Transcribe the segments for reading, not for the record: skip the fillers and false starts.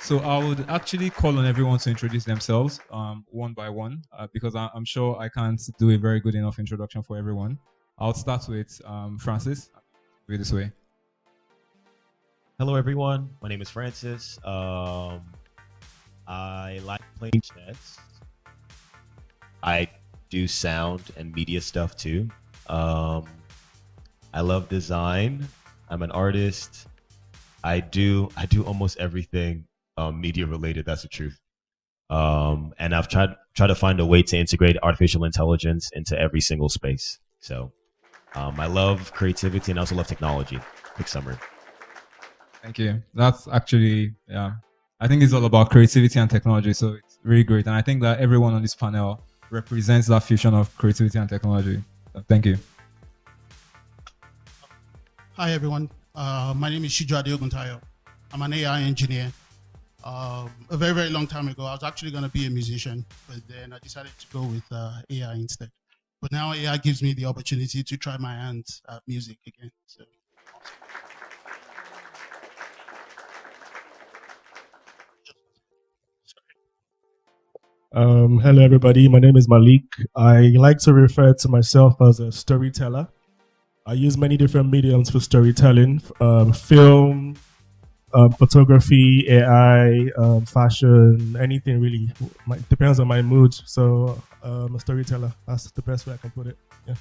So I would actually call on everyone to introduce themselves one by one because I'm sure I can't do a very good enough introduction for everyone. I'll start with Francis. Way this way. Hello, everyone. My name is Francis. I like playing chess. I do sound and media stuff too. Um, I love design. I'm an artist. I do almost everything media related. That's the truth. And I've tried to find a way to integrate artificial intelligence into every single space. So I love creativity and I also love technology. Quick summary. Thank you. That's actually, yeah. I think it's all about creativity and technology. So it's really great. And I think that everyone on this panel represents that fusion of creativity and technology. So thank you. Hi, everyone. My name is Shijo Adeoguntayo. I'm an AI engineer. A very, very long time ago, I was actually going to be a musician, but then I decided to go with AI instead. But now AI gives me the opportunity to try my hands at music again. So, Hello, everybody. My name is Malik. I like to refer to myself as a storyteller. I use many different mediums for storytelling: film, photography, AI, fashion, anything really. Depends on my mood. So, I'm a storyteller. That's the best way I can put it. Yeah.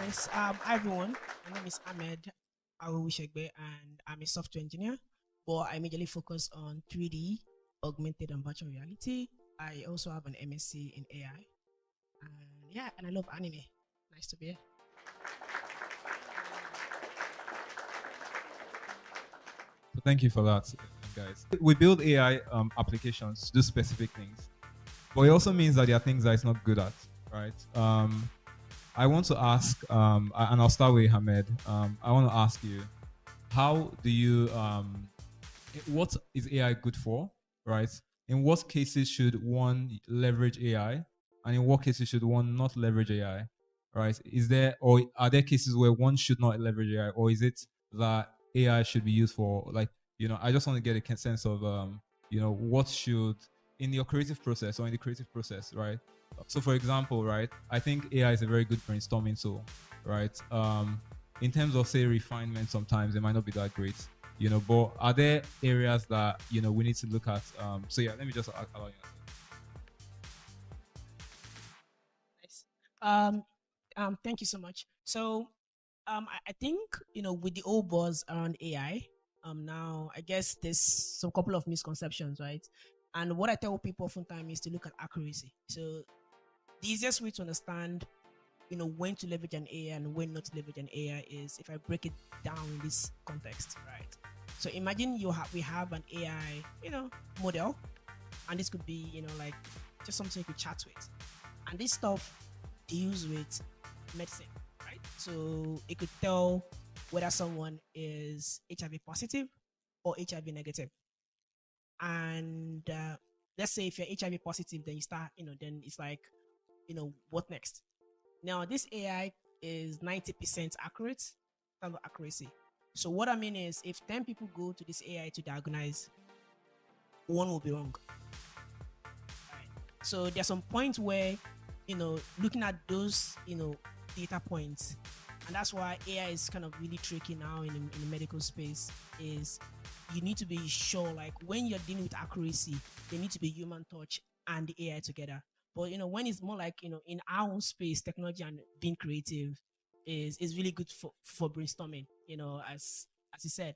Yes, hi everyone. My name is Ahmed Awushegbe and I'm a software engineer, but I majorly focus on 3D, augmented and virtual reality. I also have an MSc in AI. And yeah, and I love anime. Nice to be here. So thank you for that, guys. We build AI applications to do specific things, but it also means that there are things that it's not good at, right? I want to ask, and I'll start with Hamed. I want to ask you, how do you, what is AI good for, right? In what cases should one leverage AI, and in what cases should one not leverage AI, right? Is there, or are there cases where one should not leverage AI, or is it that AI should be used for, like, I just want to get a sense of, what should, in your creative process or in the creative process, right? So for example, right, I think AI is a very good brainstorming tool, right? In terms of, say, refinement, sometimes it might not be that great, but are there areas that we need to look at? So yeah, let me just allow you. Nice. Thank you so much. So, I think with the old buzz around AI, now I guess there's some couple of misconceptions, right? And what I tell people oftentimes is to look at accuracy. So, the easiest way to understand, when to leverage an AI and when not to leverage an AI is if I break it down in this context, right? So imagine we have an AI, model, and this could be, like just something you could chat with, and this stuff deals with medicine, right? So it could tell whether someone is HIV positive or HIV negative, and let's say if you're HIV positive, then you start, then it's like, what next? Now, this AI is 90% accurate in terms of accuracy. So what I mean is, if 10 people go to this AI to diagnose, one will be wrong. Right? So there's some points where, looking at those, data points, and that's why AI is kind of really tricky now in the medical space, is you need to be sure, like when you're dealing with accuracy, there need to be human touch and the AI together. But when it's more like in our own space, technology and being creative is really good for brainstorming. As you said,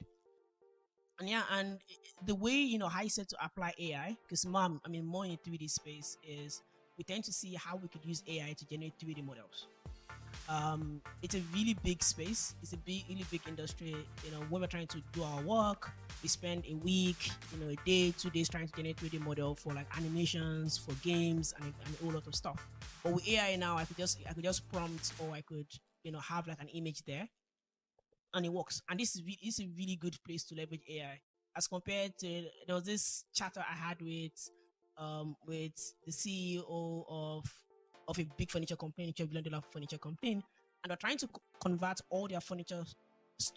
and yeah, and the way how you said to apply AI, because more in 3D space is we tend to see how we could use AI to generate 3D models. It's a really big space. It's a really big industry. When we're trying to do our work, we spend a week, a day, 2 days trying to generate 3D model for like animations, for games, and a whole lot of stuff. But with AI now, I could just prompt, or I could, have like an image there, and it works. And this is a really good place to leverage AI as compared to, there was this chatter I had with the CEO of a big furniture company, $1 billion furniture company, and they're trying to convert all their furniture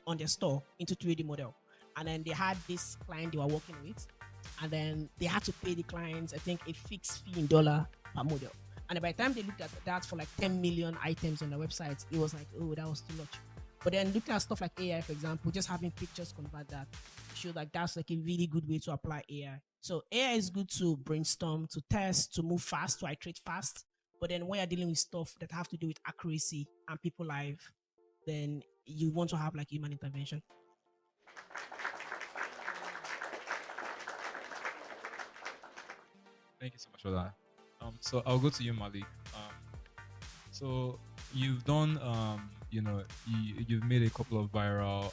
on their store into 3D model. and then they had this client they were working with, and then they had to pay the clients, I think, a fixed fee in dollar per model. And by the time they looked at that for like 10 million items on the website, it was like, oh, that was too much. But then looking at stuff like AI, for example, just having pictures convert that, showed like that's like a really good way to apply AI. So AI is good to brainstorm, to test, to move fast, to iterate fast. But then when you're dealing with stuff that have to do with accuracy and people live, then you want to have like human intervention. Thank you so much for that. So I'll go to you, Malik. So you've done, you've made a couple of viral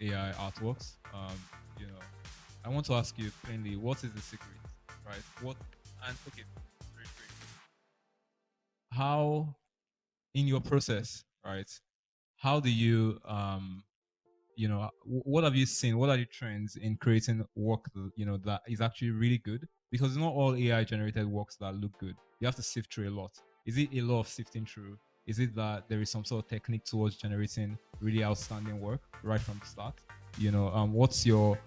AI artworks. I want to ask you plainly, what is the secret, right? How, in your process, right? How do you, what have you seen? What are the trends in creating work, that is actually really good? Because not all AI generated works that look good. You have to sift through a lot. Is it a lot of sifting through? Is it that there is some sort of technique towards generating really outstanding work right from the start?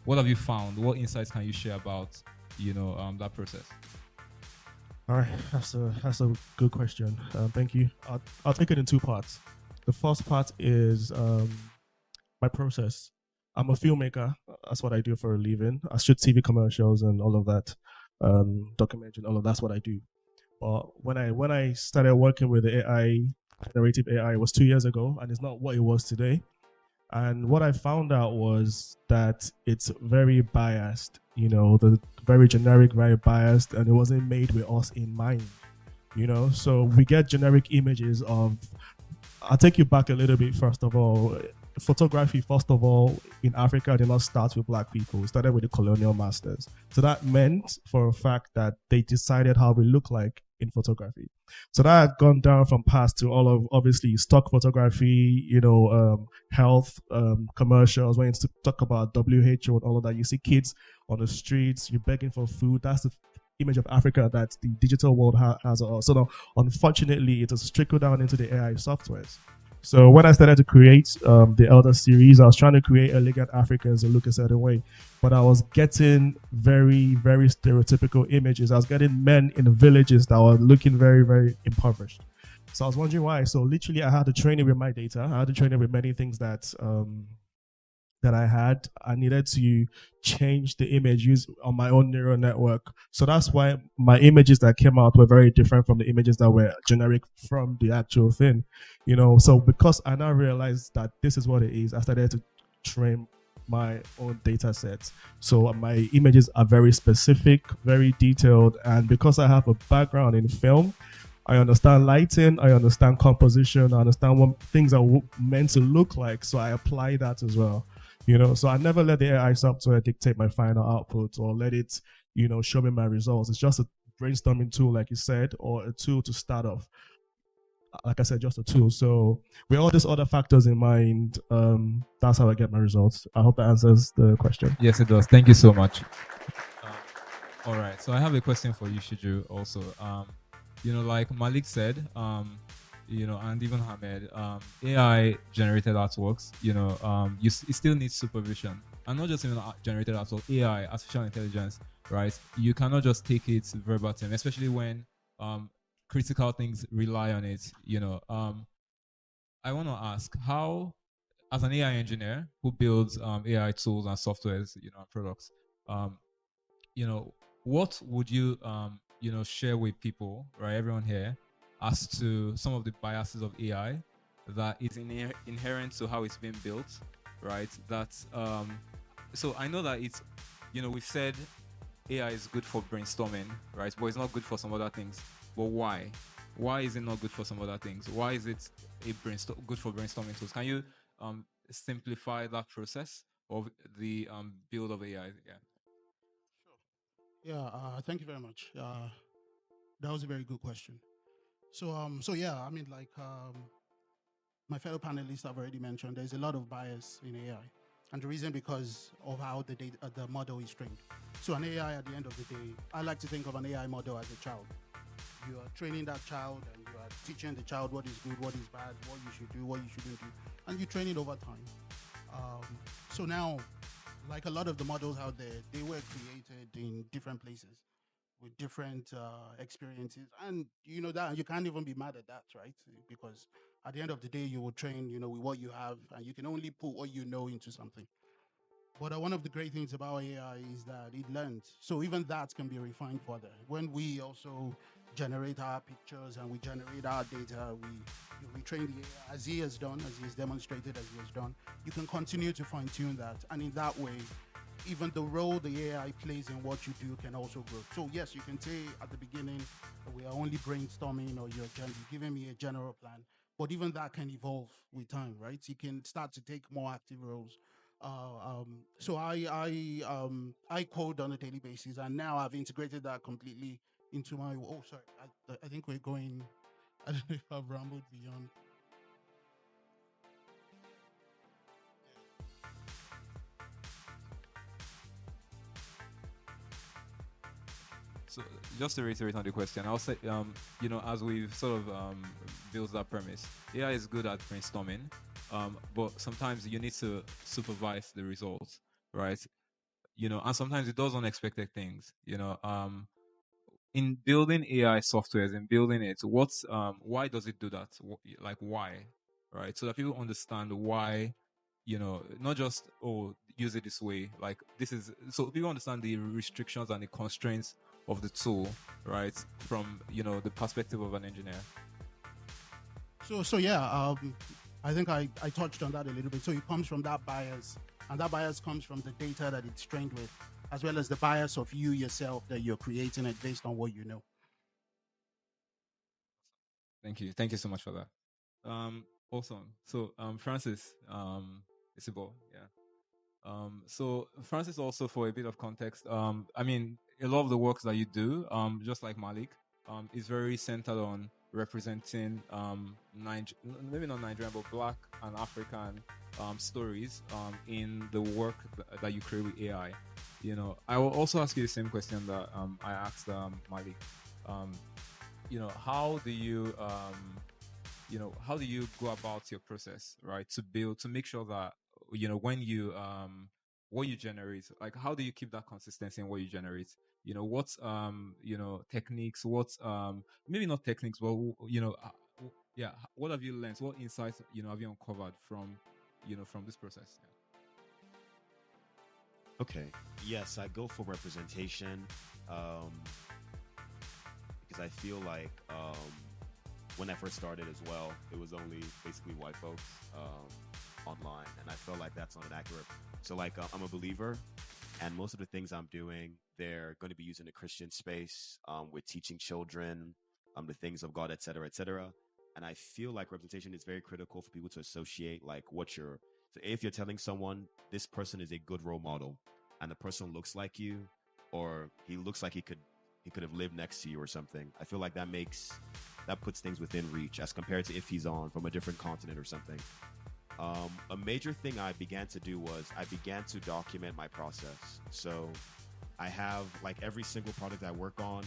What have you found? What insights can you share about, that process? All right, that's a good question. Thank you. I'll take it in two parts. The first part is my process. I'm a filmmaker. That's what I do for a living. I shoot TV commercials and all of that, documentary, all of that's what I do. But when I started working with the AI, generative AI, it was 2 years ago, and it's not what it was today. And what I found out was that it's very biased, the very generic, very biased, and it wasn't made with us in mind, So we get generic images of, I'll take you back a little bit, first of all. Photography, first of all, in Africa did not start with black people. It started with the colonial masters. So that meant for a fact that they decided how we look like in photography. So that had gone down from past to all of, obviously, stock photography, health, commercials. When you talk about WHO and all of that, you see kids on the streets, you're begging for food. That's the image of Africa that the digital world has. So now, unfortunately, it has trickled down into the AI softwares. So when I started to create the Elder series, I was trying to create elegant Africans that look a certain way, but I was getting very, very stereotypical images. I was getting men in the villages that were looking very, very impoverished. So I was wondering why. So literally, I had to train it with my data. I had to train it with many things that I had. I needed to change the image used on my own neural network. So that's why my images that came out were very different from the images that were generic from the actual thing. So because I now realized that this is what it is, I started to train my own data sets. So my images are very specific, very detailed. And because I have a background in film, I understand lighting, I understand composition, I understand what things are meant to look like. So I apply that as well. So I never let the AI software dictate my final output or let it, show me my results. It's just a brainstorming tool, like you said, or a tool to start off. Like I said, just a tool. So with all these other factors in mind, that's how I get my results. I hope that answers the question. Yes, it does. Thank you so much. All right. So I have a question for you, Shiju, also. Like Malik said, and even Hamed, AI generated artworks, it still needs supervision, and not just even generated artwork, AI, artificial intelligence, right? You cannot just take it verbatim, especially when critical things rely on it. I want to ask, how, as an AI engineer who builds AI tools and softwares, and products, what would you share with people, right? Everyone here, as to some of the biases of AI that is inherent to how it's being built, right? So I know that it's, we've said AI is good for brainstorming, right? But it's not good for some other things. But why? Why is it not good for some other things? Why is it good for brainstorming tools? Can you simplify that process of the build of AI? Yeah. Sure. Yeah. Thank you very much. That was a very good question. So yeah, I mean, like my fellow panelists have already mentioned, there's a lot of bias in AI, and the reason because of how the model is trained. So an AI, at the end of the day, I like to think of an AI model as a child. You are training that child, and you are teaching the child what is good, what is bad, what you should do, what you shouldn't do, and you train it over time. So now, like a lot of the models out there, they were created in different places with different experiences, and you know that you can't even be mad at that, right? Because at the end of the day, you will train, you know, with what you have, and you can only put what you know into something. But one of the great things about AI is that it learns. So even that can be refined further. When we also generate our pictures and we generate our data, we train the AI as he has done, as he has demonstrated, as he has done. You can continue to fine tune that. And in that way, even the role the AI plays in what you do can also grow. So yes, you can say at the beginning, we are only brainstorming or you're giving me a general plan, but even that can evolve with time, right? You can start to take more active roles. So I code on a daily basis, and now I've integrated that completely into my. Oh, sorry, I think we're going. I don't know if I've rambled beyond. So just to reiterate on the question, I'll say, as we've sort of built that premise, AI is good at brainstorming, but sometimes you need to supervise the results, right? And sometimes it does unexpected things. In building AI softwares and building it, why does it do that? Like why, right? So that people understand why, not just use it this way. Like this is so people understand the restrictions and the constraints of the tool, right? From the perspective of an engineer. So yeah, I think I touched on that a little bit. So it comes from that bias, and that bias comes from the data that it's trained with, as well as the bias of you yourself that you're creating it based on what you know. Thank you so much for that. Awesome. So Francis, Isabel, yeah. So Francis, also for a bit of context, I mean, a lot of the works that you do, just like Malik, is very centered on representing maybe not Nigerian, but Black and African stories in the work that you create with AI. I will also ask you the same question that I asked Malik. How do you how do you go about your process, right, to make sure that when you what you generate, like how do you keep that consistency in what you generate? What techniques, what maybe not techniques, but yeah, what have you learned, what insights have you uncovered from from this process? Yeah. Okay. Yes, I go for representation because I feel like when I first started as well, it was only basically white folks online, and I felt like that's not inaccurate. So, like, I'm a believer, and most of the things I'm doing, they're going to be used in the Christian space with teaching children the things of God, etc., etc. And I feel like representation is very critical for people to associate, like, what you're. So, if you're telling someone this person is a good role model, and the person looks like you, or he looks like he could have lived next to you or something, I feel like that puts things within reach as compared to if he's on from a different continent or something. A major thing I began to do was I began to document my process. So I have, like, every single product I work on,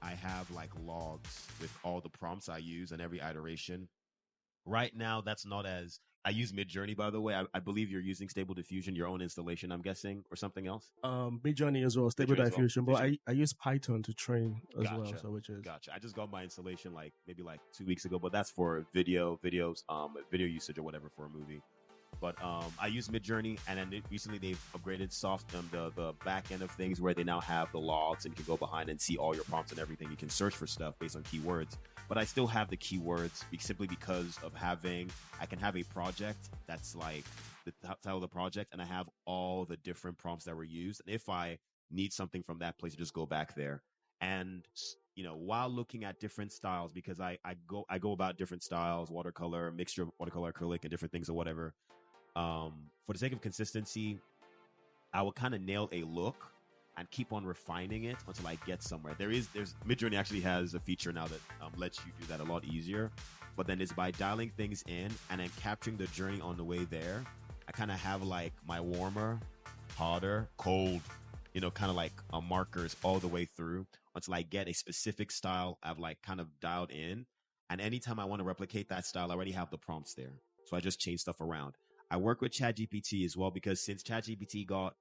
I have like logs with all the prompts I use and every iteration. Right now, that's not as I use Midjourney, by the way. I believe you're using Stable Diffusion, your own installation, I'm guessing, or something else. Midjourney as well, Stable Midjourney as well. Diffusion, but I use Python to train as well. Gotcha. So which is Gotcha. I just got my installation like maybe like 2 weeks ago, but that's for video usage or whatever for a movie. But I use Midjourney, and then recently they've upgraded the back end of things where they now have the logs, and you can go behind and see all your prompts and everything. You can search for stuff based on keywords, but I still have the keywords simply because of I can have a project that's like the title of the project, and I have all the different prompts that were used. And if I need something from that place, I just go back there. And while looking at different styles, because I go about different styles, watercolor, mixture of watercolor, acrylic, and different things or whatever. For the sake of consistency, I will kind of nail a look and keep on refining it until I get somewhere. There's Midjourney actually has a feature now that lets you do that a lot easier. But then it's by dialing things in and then capturing the journey on the way there. I kind of have like my warmer, hotter, cold, kind of like markers all the way through until I get a specific style I've like kind of dialed in. And anytime I want to replicate that style, I already have the prompts there. So I just change stuff around. I work with ChatGPT as well because since ChatGPT got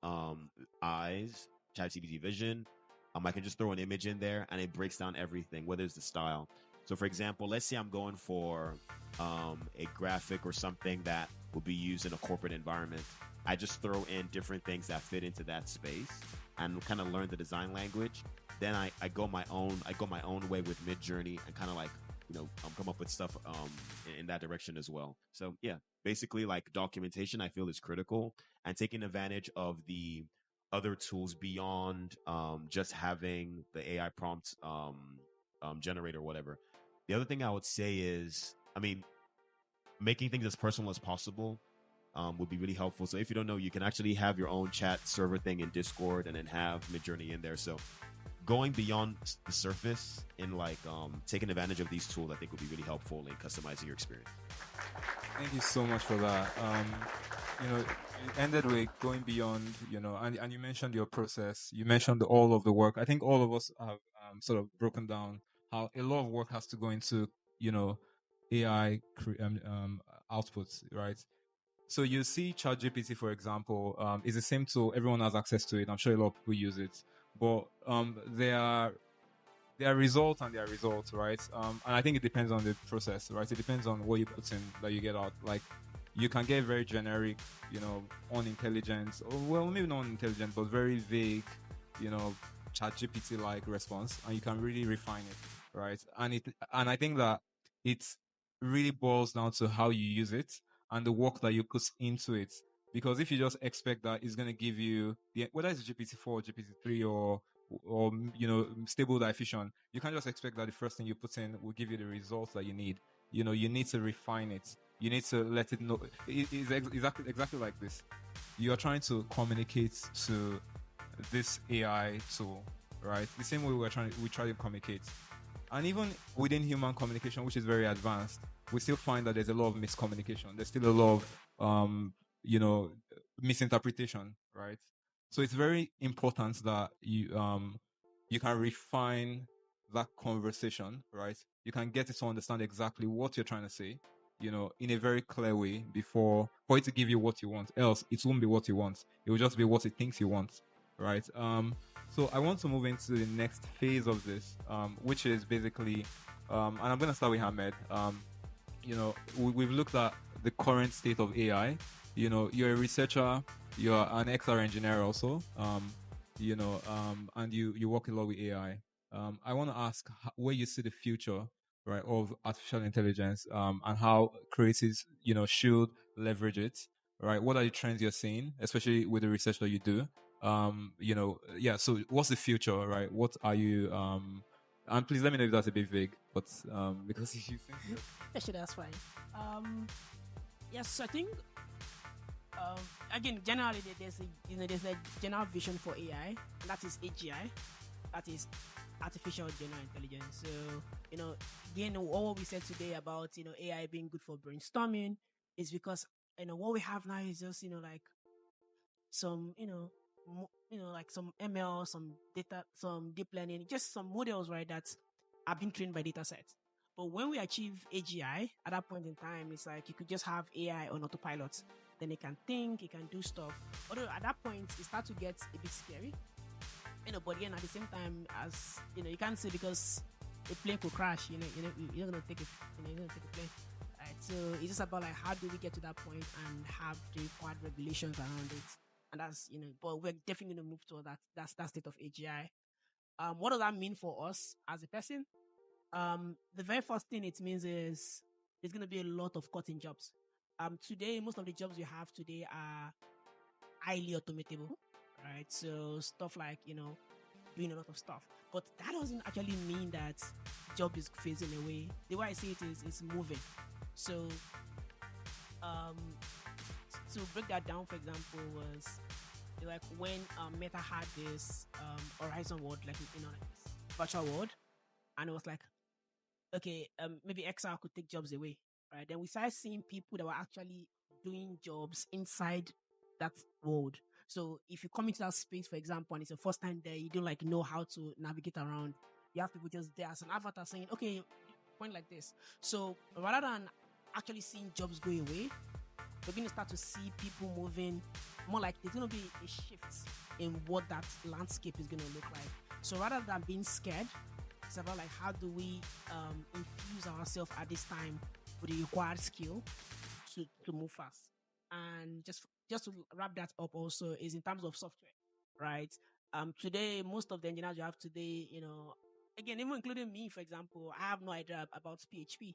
eyes, ChatGPT Vision, I can just throw an image in there and it breaks down everything, whether it's the style. So, for example, let's say I'm going for a graphic or something that will be used in a corporate environment. I just throw in different things that fit into that space and kind of learn the design language. Then I go my own way with Midjourney and kind of like, come up with stuff in that direction as well. So yeah, basically like documentation I feel is critical, and taking advantage of the other tools beyond just having the AI prompt generator or whatever. The other thing I would say is, making things as personal as possible would be really helpful. So if you don't know, you can actually have your own chat server thing in Discord and then have Midjourney in there. So going beyond the surface and like taking advantage of these tools, I think would be really helpful in customizing your experience. Thank you so much for that. You ended with going beyond, and you mentioned your process. You mentioned all of the work. I think all of us have sort of broken down how a lot of work has to go into, AI outputs, right? So you see ChatGPT, for example, is the same tool. Everyone has access to it. I'm sure a lot of people use it. But there are results and there are results, right? And I think it depends on the process, right? It depends on what you put in that you get out. Like, you can get very generic, unintelligent, or well, maybe not unintelligent, but very vague, ChatGPT-like response, and you can really refine it, right? And I think that it really boils down to how you use it and the work that you put into it. Because if you just expect that it's going to give you whether it's GPT-4, GPT-3, or stable diffusion, you can't just expect that the first thing you put in will give you the results that you need. You need to refine it. You need to let it know. It's exactly like this. You are trying to communicate to this AI tool, right? The same way we try to communicate. And even within human communication, which is very advanced, we still find that there's a lot of miscommunication. There's still a lot of misinterpretation, right? So it's very important that you can refine that conversation, right? You can get it to understand exactly what you're trying to say, in a very clear way for it to give you what you want. Else, it won't be what you want. It will just be what it thinks you want, right? So I want to move into the next phase of this, which is basically, and I'm going to start with Hamed. We've looked at the current state of AI. You're a researcher, you're an XR engineer also, and you work a lot with AI. I want to ask where you see the future, right, of artificial intelligence, and how creatives, should leverage it, right? What are the trends you're seeing, especially with the research that you do? So what's the future, right? What are you, and please let me know if that's a bit vague, but because if you think actually that's fine. Yes, I think again, generally there's a general vision for AI, and that is AGI, that is artificial general intelligence. So again, all we said today about AI being good for brainstorming is because what we have now is just like some like some ML, some data, some deep learning, just some models, right, that are being trained by data sets. But when we achieve AGI, at that point in time, it's like you could just have AI on autopilot. Then it can think, it can do stuff. Although at that point, it starts to get a bit scary. But again, at the same time, as you can't say because a plane could crash. You're gonna take you're gonna take a plane. Right? So it's just about like how do we get to that point and have the required regulations around it. And that's but we're definitely gonna move toward that state of AGI. What does that mean for us as a person? The very first thing it means is there's gonna be a lot of cutting jobs. Today, most of the jobs we have today are highly automatable, right? So stuff like doing a lot of stuff, but that doesn't actually mean that job is phasing away. The way I see it is it's moving. So to break that down, for example, was like when Meta had this Horizon world, like like this virtual world, and it was like, okay, maybe XR could take jobs away, right? Then we started seeing people that were actually doing jobs inside that world. So if you come into that space, for example, and it's your first time there, you don't like know how to navigate around. You have people just there as an avatar saying, okay, point like this. So rather than actually seeing jobs go away, we're going to start to see people moving more like there's going to be a shift in what that landscape is going to look like. So rather than being scared, it's about like how do we infuse ourselves at this time with the required skill to move fast. And just to wrap that up also is in terms of software, right? Today, most of the engineers you have today, again, even including me, for example, I have no idea about PHP.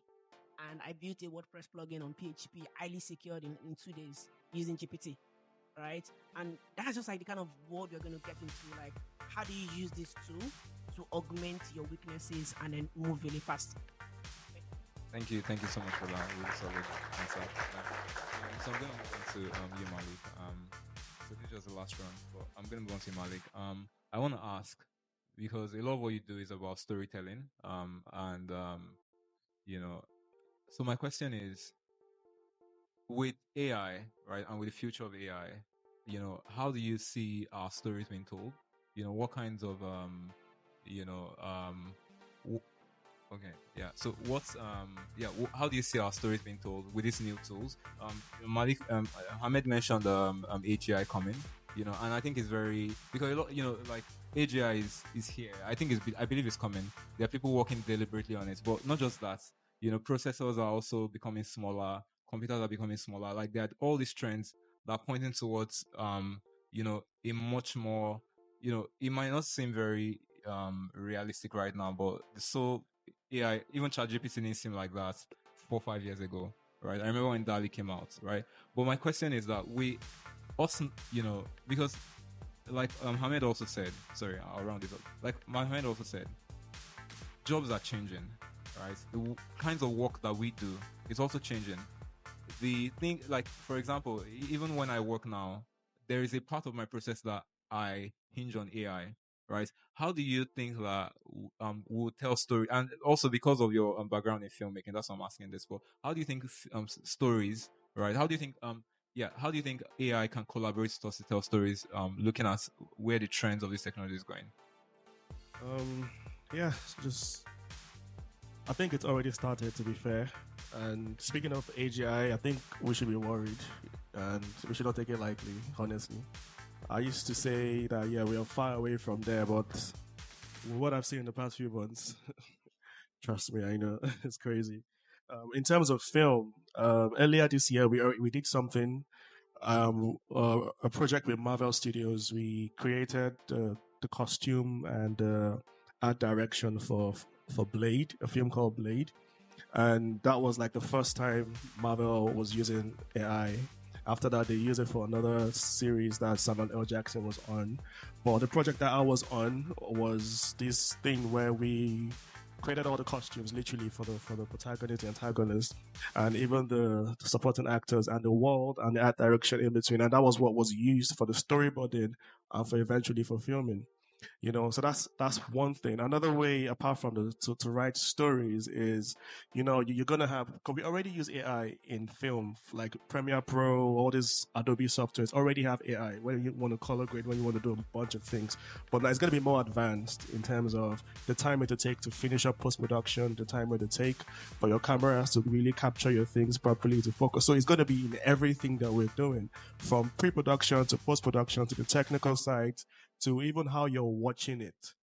And I built a WordPress plugin on PHP, highly secured in 2 days using GPT, right? And that's just like the kind of world you're going to get into. Like, how do you use this tool to augment your weaknesses and then move really fast? Thank you so much for that really solid answer. So I'm going to move on to you, Malik. So this is just the last round, but I'm going to move on to you, Malik. I want to ask, because a lot of what you do is about storytelling, so my question is, with AI, right, and with the future of AI, how do you see our stories being told? What kinds of, okay, yeah. So how do you see our stories being told with these new tools? Malik, Ahmed mentioned AGI coming, and I think it's very, because a lot, like AGI is here. I believe it's coming. There are people working deliberately on it, but not just that. Processors are also becoming smaller. Computers are becoming smaller. Like, there are all these trends that are pointing towards, a much more, it might not seem very realistic right now, but AI, even ChatGPT didn't seem like that 4 or 5 years ago, right? I remember when DALL-E came out, right? But my question is that we also, because like Hamed also said, sorry, I'll round it up. Like Hamed also said, jobs are changing, right? The kinds of work that we do is also changing. The thing, like, for example, even when I work now, there is a part of my process that I hinge on AI, right? How do you think that will tell story? And also because of your background in filmmaking, that's why I'm asking this. But how do you think stories, right? How do you think how do you think AI can collaborate with us to tell stories? Looking at where the trends of this technology is going. I think it's already started, to be fair. And speaking of AGI, I think we should be worried, and we should not take it lightly, honestly. I used to say that, we are far away from there, but what I've seen in the past few months, trust me, I know, it's crazy. In terms of film, earlier this year, we did something, a project with Marvel Studios. We created the costume and art direction for Blade, a film called Blade. And that was like the first time Marvel was using AI. After that, they used it for another series that Samuel L. Jackson was on. But the project that I was on was this thing where we created all the costumes literally for the protagonist, the antagonist, and even the supporting actors, and the world and the art direction in between. And that was what was used for the storyboarding and for eventually for filming. So that's one thing. Another way, apart from to write stories, is you're gonna have, because we already use AI in film, like Premiere Pro, all these Adobe softwares already have AI when you want to color grade, when you want to do a bunch of things. But now it's gonna be more advanced in terms of the time it will take to finish up post-production, the time it will take for your cameras to really capture your things properly, to focus. So it's gonna be in everything that we're doing, from pre-production to post-production to the technical side, to even how you're watching it,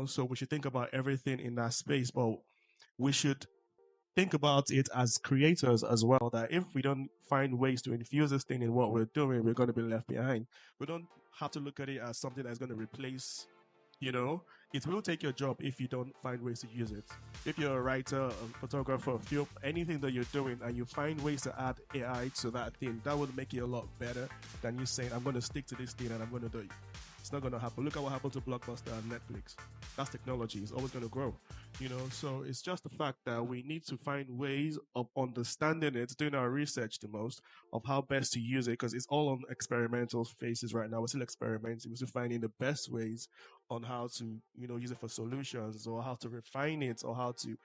so we should think about everything in that space, but we should think about it as creators as well, that if we don't find ways to infuse this thing in what we're doing, we're going to be left behind. We don't have to look at it as something that's going to replace, it will take your job if you don't find ways to use it. If you're a writer, a photographer, film, anything that you're doing, and you find ways to add AI to that thing, that would make it a lot better than you saying, I'm going to stick to this thing and I'm going to do it. It's not going to happen. Look at what happened to Blockbuster and Netflix. That's technology. It's always going to grow, So it's just the fact that we need to find ways of understanding it, doing our research the most, of how best to use it, because it's all on experimental phases right now. We're still experimenting. We're still finding the best ways on how to, use it for solutions, or how to refine it, or how to,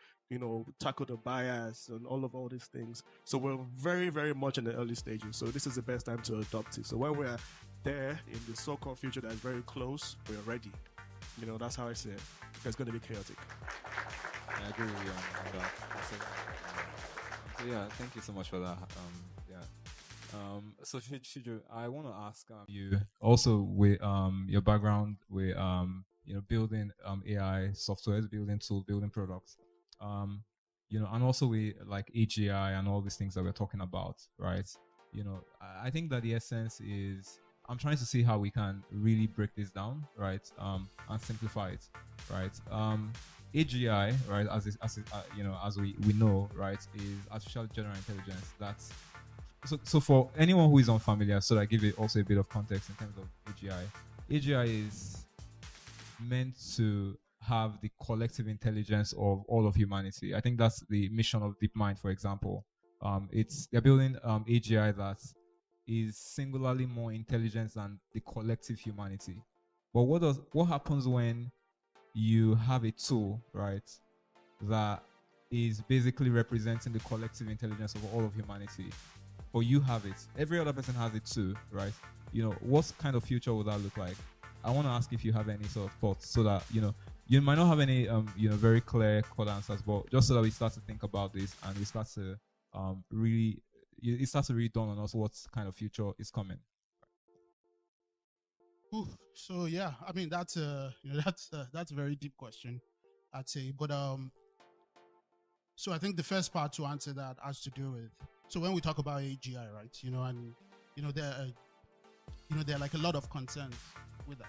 tackle the bias and all these things. So we're very, very much in the early stages. So this is the best time to adopt it. So when we're there in the so-called future that is very close, we're ready. That's how I see it. It's going to be chaotic. I agree with you on that. So yeah, thank you so much for that. So Shiju, I want to ask you also with your background with building AI softwares, building tools, building products, um and also with like AGI and all these things that we're talking about, right? I think that the essence is I'm trying to see how we can really break this down, right? And simplify it, right? AGI, right, as we know, right, is artificial general intelligence. So for anyone who is unfamiliar, so that I give it also a bit of context in terms of AGI. AGI is meant to have the collective intelligence of all of humanity. I think that's the mission of DeepMind, for example. They're building AGI that is singularly more intelligent than the collective humanity. But what happens when you have a tool, right, that is basically representing the collective intelligence of all of humanity? But you have it. Every other person has it too, right? What kind of future would that look like? I want to ask if you have any sort of thoughts, so that you might not have any very clear cut answers, but just so that we start to think about this and we start to really it starts to really dawn on us what kind of future is coming. So yeah, I mean that's that's a very deep question, I'd say. But so I think the first part to answer that has to do with, so when we talk about AGI, right? And there are like a lot of concerns with that.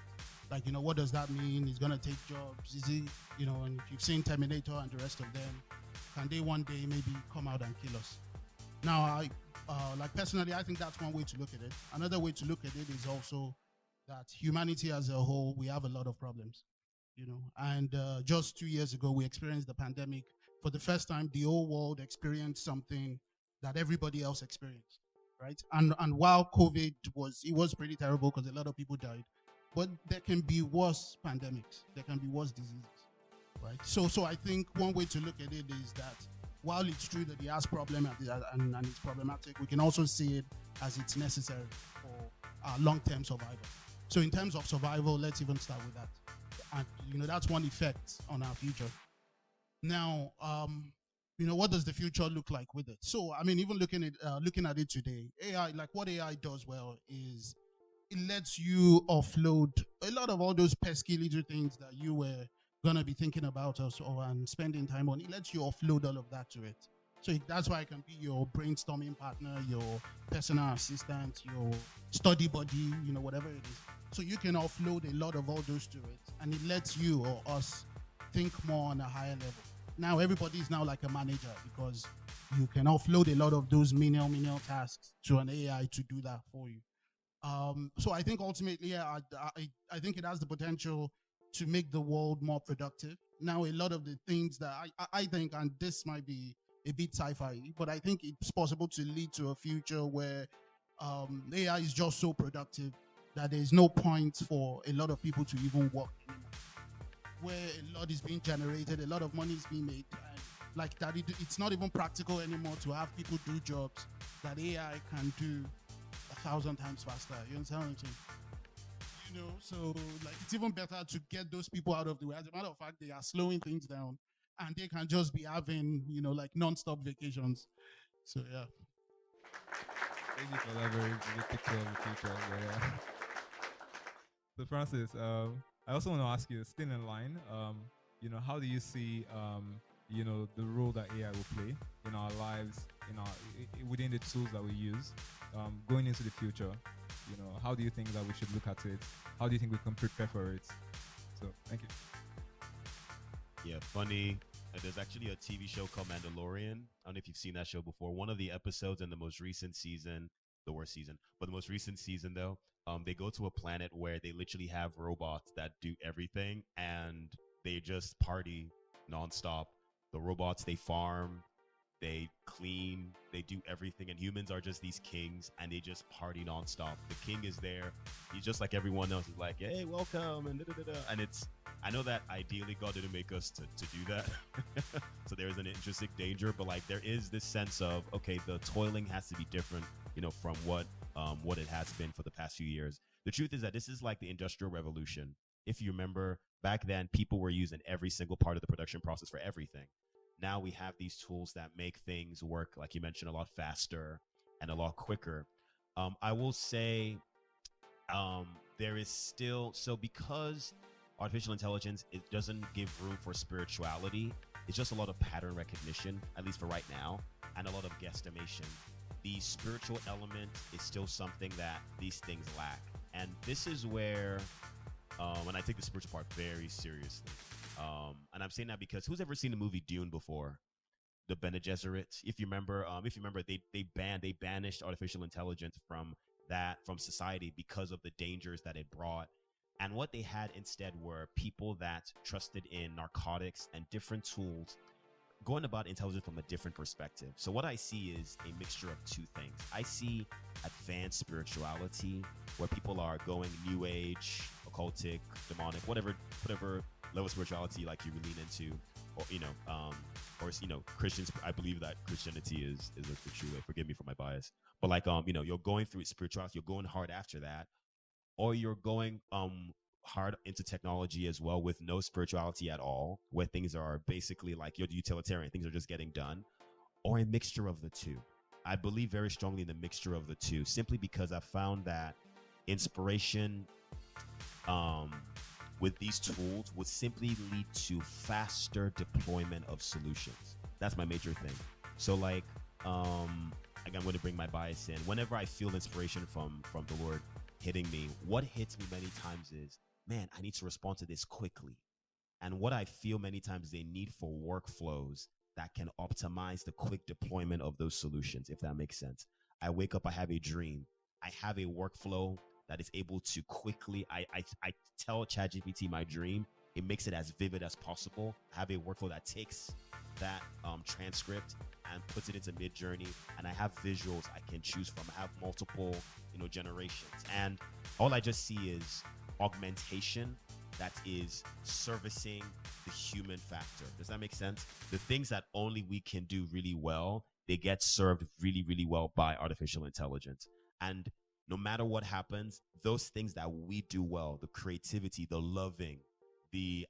Like, what does that mean? It's gonna take jobs. Is it, and if you've seen Terminator and the rest of them, can they one day maybe come out and kill us? Now, like personally, I think that's one way to look at it. Another way to look at it is also that humanity as a whole, we have a lot of problems, and just 2 years ago, we experienced the pandemic. For the first time, the whole world experienced something that everybody else experienced, right? And while COVID was pretty terrible because a lot of people died, but there can be worse pandemics, there can be worse diseases, right? So I think one way to look at it is that while it's true that he has problem and it's problematic, we can also see it as it's necessary for long-term survival. So in terms of survival, let's even start with that. And that's one effect on our future. Now, what does the future look like with it? So, I mean, even looking at it today, AI, like what AI does well is it lets you offload a lot of all those pesky little things that you were gonna be thinking about and spending time on. It lets you offload all of that to it. So that's why it can be your brainstorming partner, your personal assistant, your study buddy, whatever it is. So you can offload a lot of all those to it, and it lets you or us think more on a higher level. Now everybody is now like a manager because you can offload a lot of those menial tasks to an AI to do that for you. So I think ultimately, yeah, I think it has the potential to make the world more productive. Now, a lot of the things that I think, and this might be a bit sci-fi, but I think it's possible to lead to a future where AI is just so productive that there's no point for a lot of people to even work anymore. Where a lot is being generated, a lot of money is being made, and like that, it's not even practical anymore to have people do jobs that AI can do 1,000 times faster. You understand what I'm saying? So like it's even better to get those people out of the way. As a matter of fact, they are slowing things down, and they can just be having like non-stop vacations. So yeah. Thank you for that very vivid picture of the future. Yeah. So Francis, I also want to ask you, still in line, how do you see, the role that AI will play in our lives, within the tools that we use, going into the future? How do you think that we should look at it? How do you think we can prepare for it? So, thank you. Yeah, funny. There's actually a TV show called Mandalorian. I don't know if you've seen that show before. One of the episodes in the most recent season, the worst season, but the most recent season though, they go to a planet where they literally have robots that do everything, and they just party nonstop. The robots, they farm, they clean, they do everything, and humans are just these kings, and they just party nonstop. The king is there, he's just like everyone else. He's like, hey, welcome, and and I know that ideally God didn't make us to do that. So there is an intrinsic danger, but like there is this sense of, okay, the toiling has to be different, from what it has been for the past few years. The truth is that this is like the Industrial Revolution. If you remember, back then, people were using every single part of the production process for everything. Now we have these tools that make things work, like you mentioned, a lot faster and a lot quicker. I will say there is still, so because artificial intelligence, it doesn't give room for spirituality. It's just a lot of pattern recognition, at least for right now, and a lot of guesstimation. The spiritual element is still something that these things lack, and this is where, and I take the spiritual part very seriously. And I'm saying that because who's ever seen the movie Dune before? The Bene Gesserit. If you remember, they banished artificial intelligence from society because of the dangers that it brought. And what they had instead were people that trusted in narcotics and different tools, going about intelligence from a different perspective. So what I see is a mixture of two things. I see advanced spirituality, where people are going new age, occultic, demonic, whatever level of spirituality like you lean into, or Christians. I believe that Christianity is the true way. Forgive me for my bias, but like you're going through spirituality, you're going hard after that, or you're going hard into technology as well with no spirituality at all, where things are basically like you're utilitarian, things are just getting done, or a mixture of the two. I believe very strongly in the mixture of the two, simply because I found that inspiration with these tools would simply lead to faster deployment of solutions. That's my major thing. So like I'm going to bring my bias in. Whenever I feel inspiration from the Lord hitting me, what hits me many times is, man, I need to respond to this quickly. And what I feel many times is a need for workflows that can optimize the quick deployment of those solutions, if that makes sense. I wake up, I have a dream, I have a workflow that is able to quickly, I tell ChatGPT my dream, it makes it as vivid as possible. I have a workflow that takes that transcript and puts it into Midjourney, and I have visuals I can choose from. I have multiple, generations, and all I just see is augmentation that is servicing the human factor. Does that make sense? The things that only we can do really well, they get served really, really well by artificial intelligence. And no matter what happens, those things that we do well, the creativity, the loving, the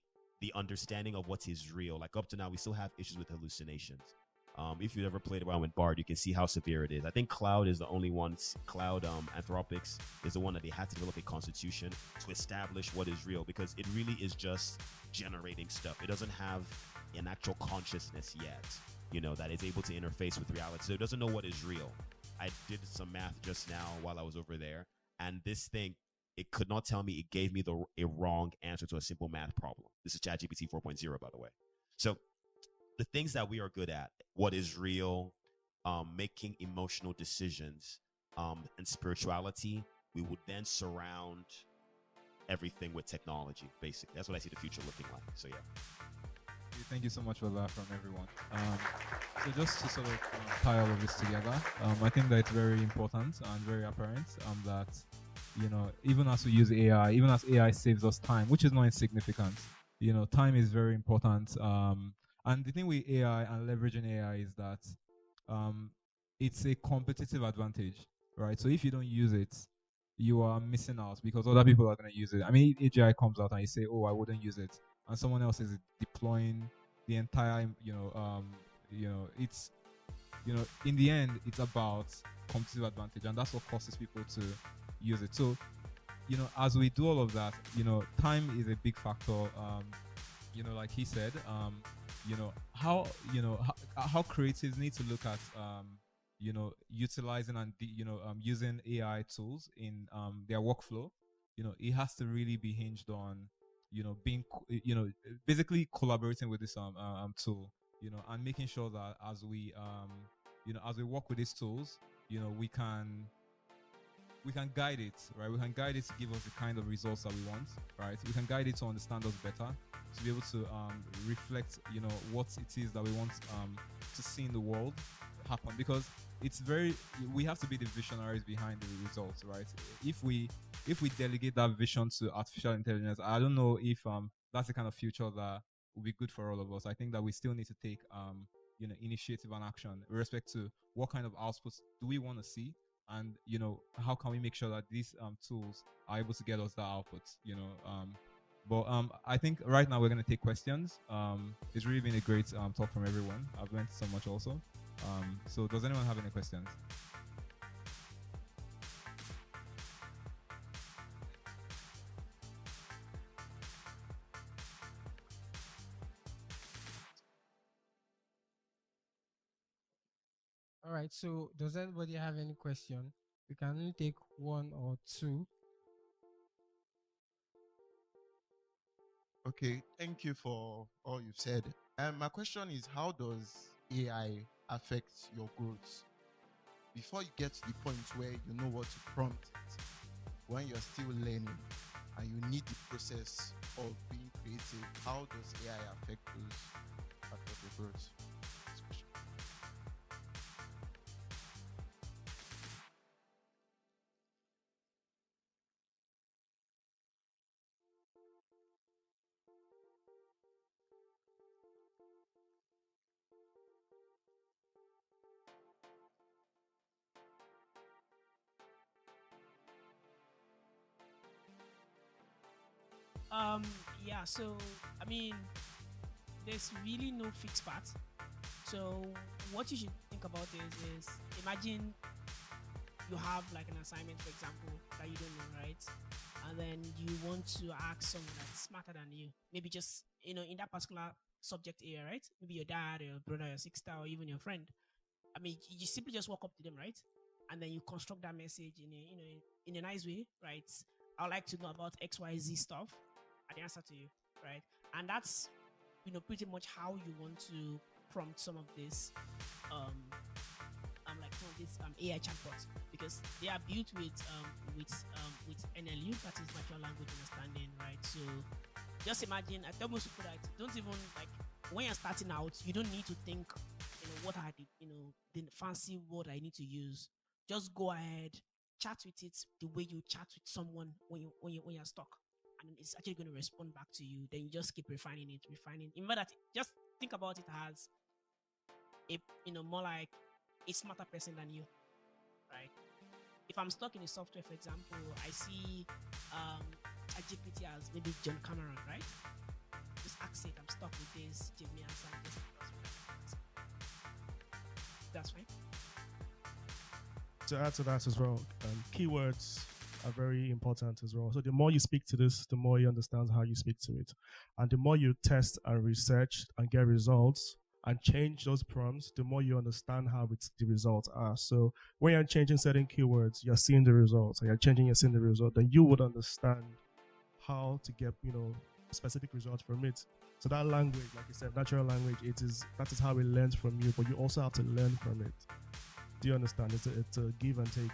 understanding of what is real, like up to now, we still have issues with hallucinations. If you've ever played around with Bard, you can see how severe it is. I think Cloud is the only one. Cloud Anthropics is the one that they had to develop a constitution to establish what is real, because it really is just generating stuff. It doesn't have an actual consciousness yet, that is able to interface with reality. So it doesn't know what is real. I did some math just now while I was over there, and this thing, it could not tell me. It gave me a wrong answer to a simple math problem. This is ChatGPT 4.0, by the way. So the things that we are good at, what is real, making emotional decisions, and spirituality, we would then surround everything with technology, basically. That's what I see the future looking like. So yeah. Thank you so much for that from everyone. So just to sort of tie all of this together, I think that it's very important and very apparent that, even as we use AI, even as AI saves us time, which is not insignificant, time is very important. And the thing with AI and leveraging AI is that it's a competitive advantage, right? So if you don't use it, you are missing out because other people are going to use it. I mean, AGI comes out and you say, "Oh, I wouldn't use it," and someone else is deploying the entire, it's, in the end, it's about competitive advantage, and that's what causes people to use it. So, as we do all of that, time is a big factor. Like he said, how creatives need to look at, utilizing and using AI tools in their workflow. It has to really be hinged on, being, basically collaborating with this tool, and making sure that as we work with these tools, we can guide it, right? We can guide it to give us the kind of results that we want, right? We can guide it to understand us better, to be able to reflect, what it is that we want to see in the world happen. Because we have to be the visionaries behind the results, right? If we delegate that vision to artificial intelligence, I don't know if that's the kind of future that will be good for all of us. I think that we still need to take initiative and action with respect to what kind of outputs do we want to see, and how can we make sure that these tools are able to get us that output. But I think right now we're going to take questions. It's really been a great talk from everyone. I've learned so much also. So does anyone have any questions? All right. So, does anybody have any question? We can only take one or two. Okay, thank you for all you've said. My question is, how does AI affect your growth? Before you get to the point where you know what to prompt it, when you're still learning and you need the process of being creative, how does AI affect those affect your growth? Next question. Yeah, so I mean, there's really no fixed path. So what you should think about is imagine you have like an assignment, for example, that you don't know, right? And then you want to ask someone that's smarter than you, maybe just in that particular subject area, right? Maybe your dad, or your brother, your sister, or even your friend. I mean, you simply just walk up to them, right? And then you construct that message in a nice way, right? I'd like to know about XYZ stuff, and the answer to you, right? And that's pretty much how you want to prompt some of this like some of these AI chatbots, because they are built with NLU, that is natural language understanding, right? So just imagine, I tell most people that don't even, like, when you're starting out, you don't need to think, what are the fancy word I need to use. Just go ahead, chat with it the way you chat with someone when you're stuck, and it's actually going to respond back to you. Then you just keep refining it. Remember that, just think about it as more like a smarter person than you, right? If I'm stuck in a software, for example, I see ChatGPT as maybe John Cameron, right? Just ask it, I'm stuck with this, give me answer this. That's fine. To add to that as well, keywords are very important as well. So the more you speak to this, the more you understand how you speak to it. And the more you test and research and get results and change those prompts, the more you understand how the results are. So when you're changing certain keywords, you're seeing the results, and you're changing, you're seeing the result, then you would understand how to get, specific results from it. So that language, like you said, natural language, that is how it learns from you, but you also have to learn from it. Do you understand? It's a give and take